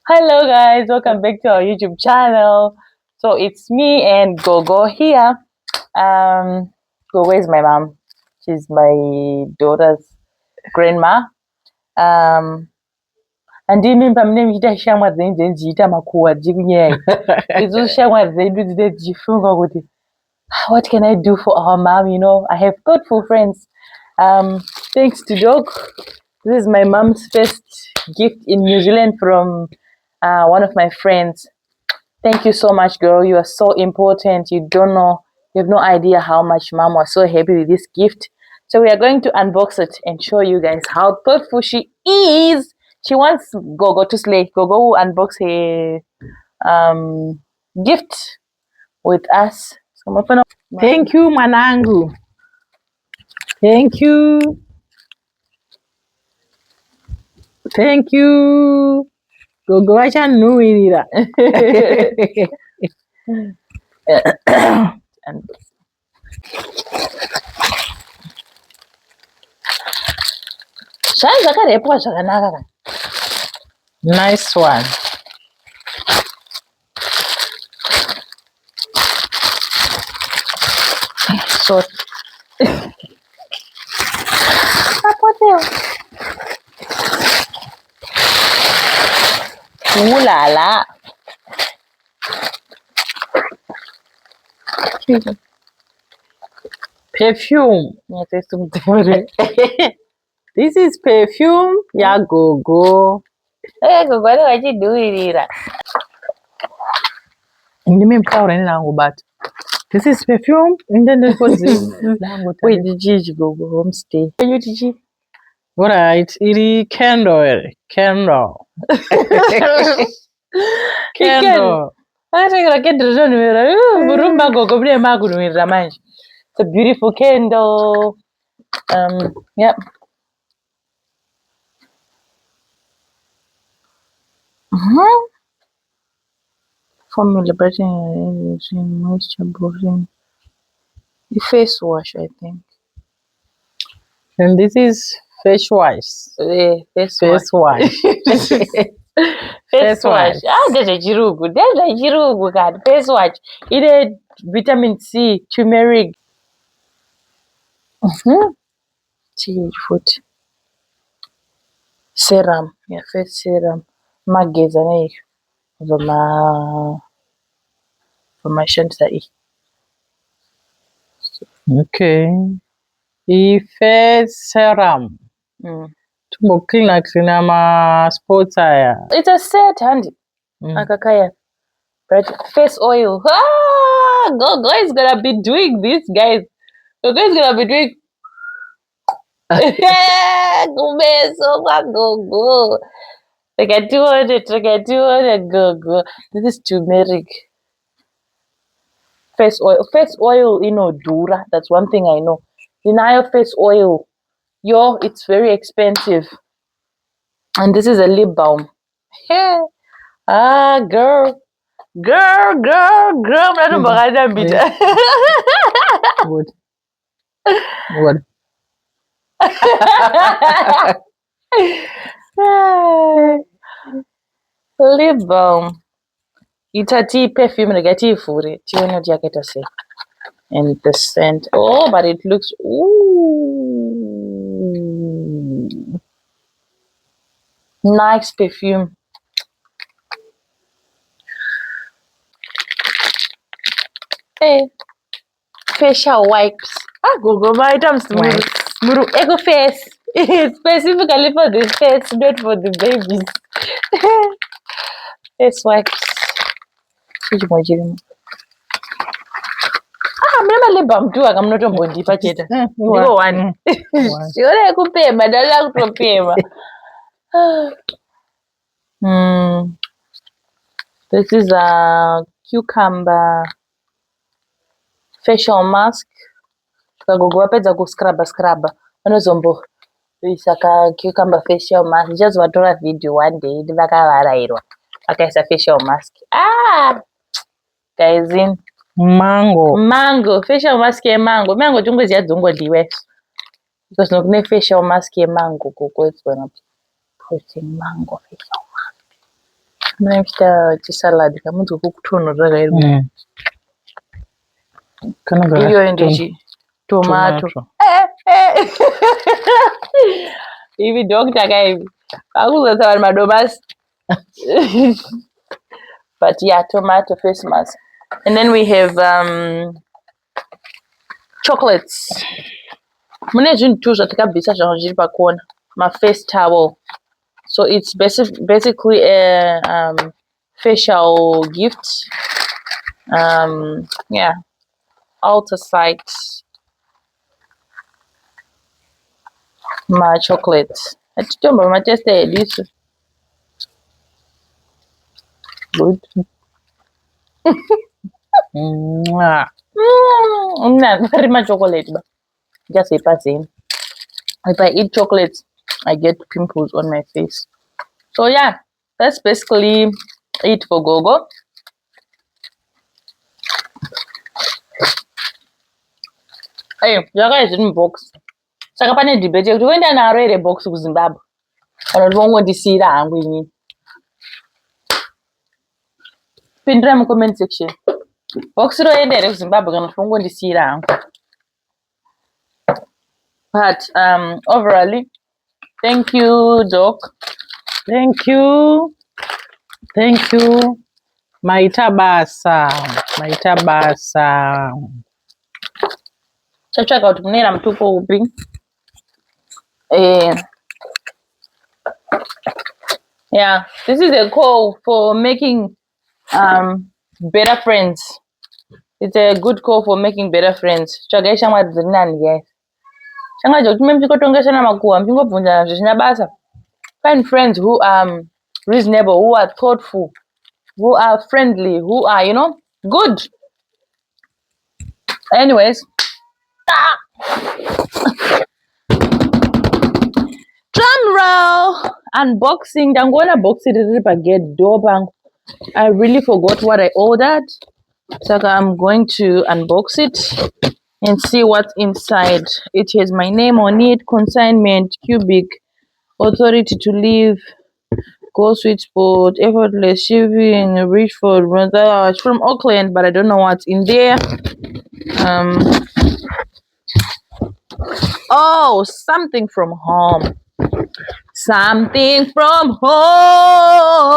Hello guys, welcome back to our YouTube channel. So it's me and Gogo here. Gogo is my mom. She's my daughter's grandma. Andimimba mune muchita shamwari dzenyu dzendziita makuhwa dzikunyaya. Idzo shamwari dzedu dzine dzichifunga kuti what can I do for our mom? You know, I have thoughtful friends. Thanks to Dog. This is my mom's first gift in New Zealand from one of my friends. Thank you so much, girl. You are so important. You have no idea how much mom was so happy with this gift. So we are going to unbox it and show you guys how thoughtful she is. She wants Gogo to slay. Gogo will unbox her gift with us. So, thank you, Manangu. Thank you. Thank you. Gogo acha nuirira. Nice one. So ooh la la. Perfume. This is perfume. Yeah, Gogo. Hey, Gogo, what are you doing? But this is perfume. And then there's what's this? Wait, did you go homestay? All right, iri candle. Candle. Candle. It's a beautiful candle. Yep. Formula brightening, moisture boosting. The face wash, I think. And this is face wash. Face wash. Face wash. There's a jirugu. God. Face wash. It had vitamin C, turmeric. Tea food. Serum. Yeah, face serum. Magazine. For my shantai. Okay. The face serum. To clean my sports aya. It's a set handy. Akakaya. But face oil. Gogo is gonna be doing this, guys. Gogo is gonna be doing. Go. I can do it. Go. This is turmeric. Face oil, dura. That's one thing I know. Denial face oil. It's very expensive. And this is a lip balm. Girl. I'm not Good. Lip balm. Itati perfume negative for it. And the scent. Oh, but it looks nice perfume. Hey, facial wipes. Google my items. Eco face. Specifically for the face, not for the babies. Face wipes. Mna lip balm too. I'm not on deep packet. You one. You're kupema. Dala kupema. This is a cucumber facial mask. Gogo wapedza kuscrubber. Vanozombo isaka cucumber facial mask. Just vatora video one day. Vakavarairwa. Vakaisa facial mask. Guys in mango facial mask mango chungoziya dzongodiwe because nokune facial mask mango Gogo is gonna be putting mango facial mask. Mune muchiita chisalad kamunzwa kutonhorera kairi. Iyo ndichi tomato. Ivi doctor kaivi. Akuzotsa vanhu madomasi. But yeah, tomato face mask. And then we have chocolates. Mune zvinhu tu zvatakabvisa zvangu zviri pakona. My face towel. So it's basically a facial gift. Yeah. Outer site. My chocolate. Atitomba matesta edisu. Good. Very much chocolate. Just a passing. If I eat chocolate, I get pimples on my face. So yeah, that's basically it for Gogo. Hey, yaka is in box. Saka pane debate kuti wenda naro ere box ku Zimbabwe. Kana ndongondisira hangu inini. Pindira mu comment section. Box ro ende ere ku Zimbabwe kana ndongondisira hangu. But overall, thank you, Doc. Thank you. Maita basa. Chatsvaka kuti munera mutupo upi. Yeah, this is a call for making better friends. It's a good call for making better friends. Tsvagai shamwari dziri nani guys. Shamwari dzokuti mechikotongeshana makuhwa mchingobvunzana zvisina basa. Find friends who are reasonable, who are thoughtful, who are friendly, who are, you know, good. Anyways. Drum roll. Unboxing. Ndangona box riri pagate door pangu. I really forgot what I ordered. So I'm going to unbox it and see what's inside. It has my name on it, consignment, cubic, authority to leave, go switchboard, effortless shipping, Richford. It's from Auckland, but I don't know what's in there. Oh, something from home. Something from home.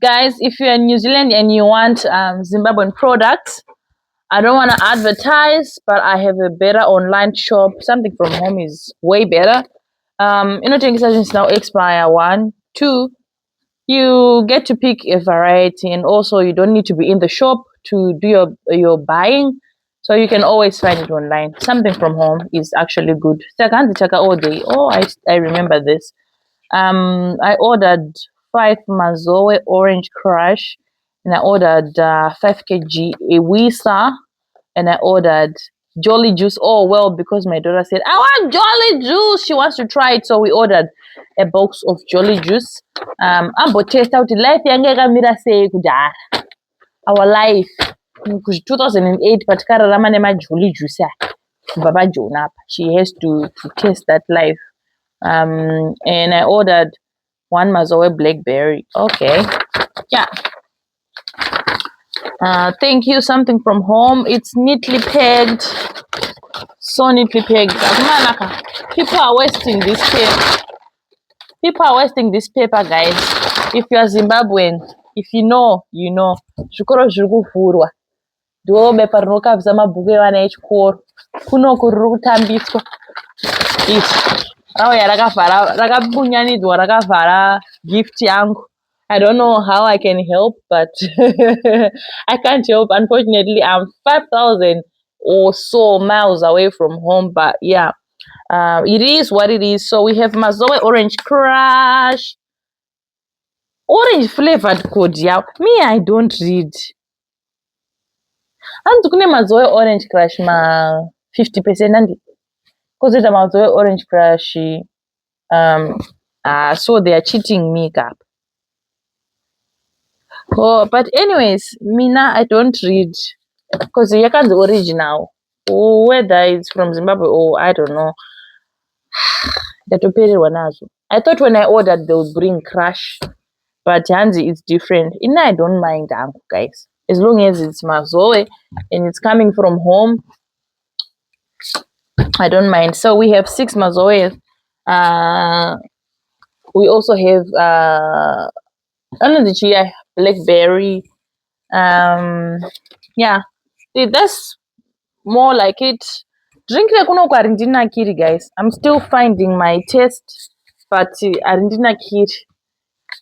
Guys, if you're in New Zealand and you want Zimbabwean products, I don't want to advertise, but I have a better online shop. Something from home is way better. Sessions now expire 1, 2. You get to pick a variety, and also you don't need to be in the shop to do your buying. So you can always find it online. Something from home is actually good. All day. Oh, I remember this. I ordered 5 Mazoe Orange Crush, and I ordered 5 kg Ewisa, and I ordered Jolly Juice. Oh, well, because my daughter said, I want Jolly Juice. She wants to try it. So we ordered a box of Jolly Juice. Ambo test out life yangekamira sei kudhara. Our life. 2008, but Kararama nema Jolly Juice. Baba Jonap. She has to taste that life. And I ordered 1 Mazoe Blackberry. Okay. Yeah. Thank you. Something from home. It's neatly pegged. So neatly pegged. People are wasting this paper. People are wasting this paper, guys. If you are Zimbabwean, if you know, you know. Zvikoro zviri kuvhurwa. Ndo bepa rinokabvisa mabhuku evana echikoro. Kunoko riri kutambiswa. Rauya rakabunyanidzwa rakavhara gift yangu. I don't know how I can help, but I can't help. Unfortunately, I'm 5,000 or so miles away from home, but yeah, it is what it is. So we have Mazoe Orange Crush. Orange flavored code, yeah. Me, I don't read. And to Mazoe Orange Crush, ma 50% and because it's Mazoe Orange Crush. So they are cheating me up. Oh, but anyways, Mina, I don't read because the Yakan's original. Oh, whether it's from Zimbabwe or I don't know. I thought when I ordered they would bring Crush, but Hanzi is different. I don't mind, guys, as long as it's mazoe and it's coming from home. I don't mind. So we have 6 mazoe. We also have blackberry. Yeah, that's more like it. Drink kiri, guys. I'm still finding my taste, but arindina kiri.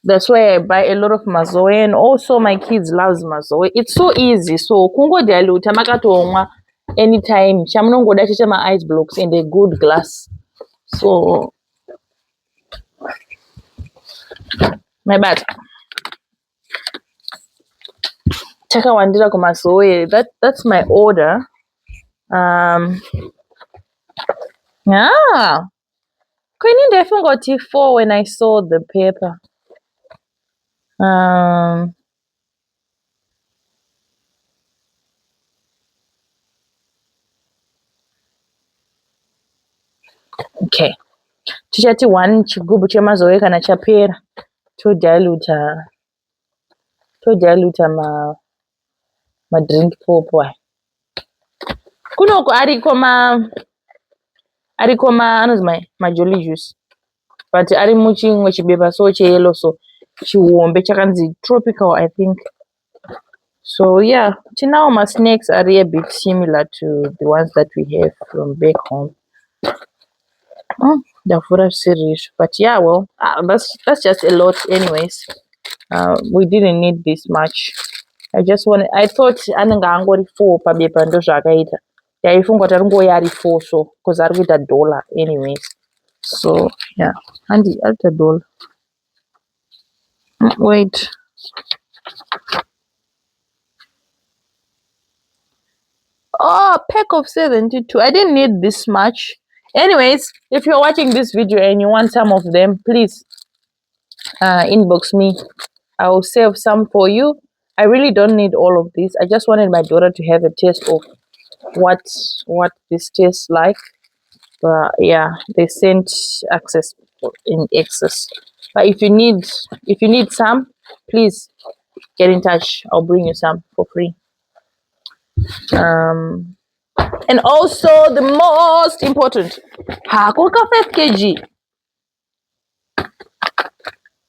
That's why I buy a lot of mazoe, and also my kids loves mazoe. It's so easy. So kungo diluta makatomwa anytime. Chamunongoda chicha my ice blocks in a good glass. So my bad. Chaka wandira kumazoe. That's my order. Yeah. Queen definitely got T4 when I saw the paper. Okay. Tichati 1 chigubu chemazoe kana chapera to dilute ma drink popo. Kunoko ariko ma jolly juice. But ari muchimwe chibeba so cheyellow so chiwombe chakanzi tropical, I think. So yeah, now my snacks are a bit similar to the ones that we have from back home. The food series, but yeah, well, that's just a lot, anyways. We didn't need this much. I thought ananga angori 4 pabepa ndo zvakaita. Yaifunga kuti aringoya ari 4 so because ari kuita dollar anyways. So yeah, handi alita dollar. Wait. Oh, pack of 72. I didn't need this much. Anyways, if you're watching this video and you want some of them, please inbox me. I will save some for you. I really don't need all of this. I just wanted my daughter to have a taste of what this tastes like. But yeah, they sent access in excess. But if you need some, please get in touch. I'll bring you some for free. And also the most important, Hakoka 5 kg.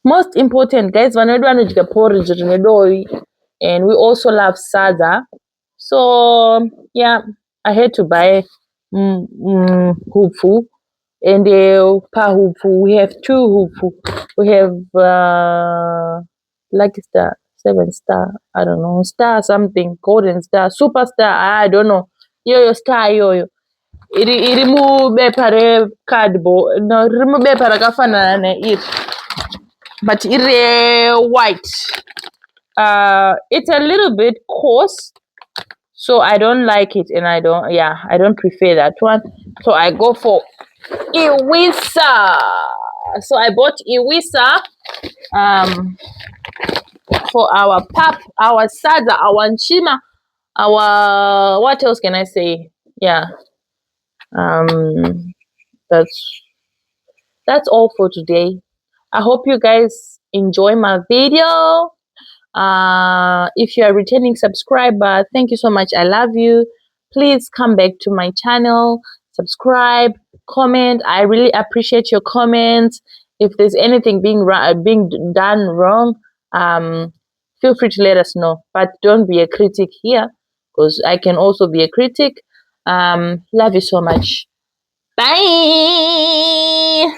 Most important, guys, porridge, and we also love sada. So yeah, I had to buy hupfu, and pa hupfu. We have 2 hupfu. We have Lucky Star, 7 star, I don't know, star something, golden star, superstar, I don't know. Yo star yo. Iri mu bepa re cardboard, no, rimu bepa rakafanana na it. But it's white. It's a little bit coarse, so I don't like it, and I don't prefer that one. So I go for Iwisa. So I bought Iwisa for our pap, our sada, our nchima, our what else can I say? Yeah. That's all for today. I hope you guys enjoy my video. If you are a returning subscriber, thank you so much. I love you. Please come back to my channel, subscribe, comment. I really appreciate your comments. If there's anything being done wrong, feel free to let us know. But don't be a critic here, because I can also be a critic. Love you so much. Bye.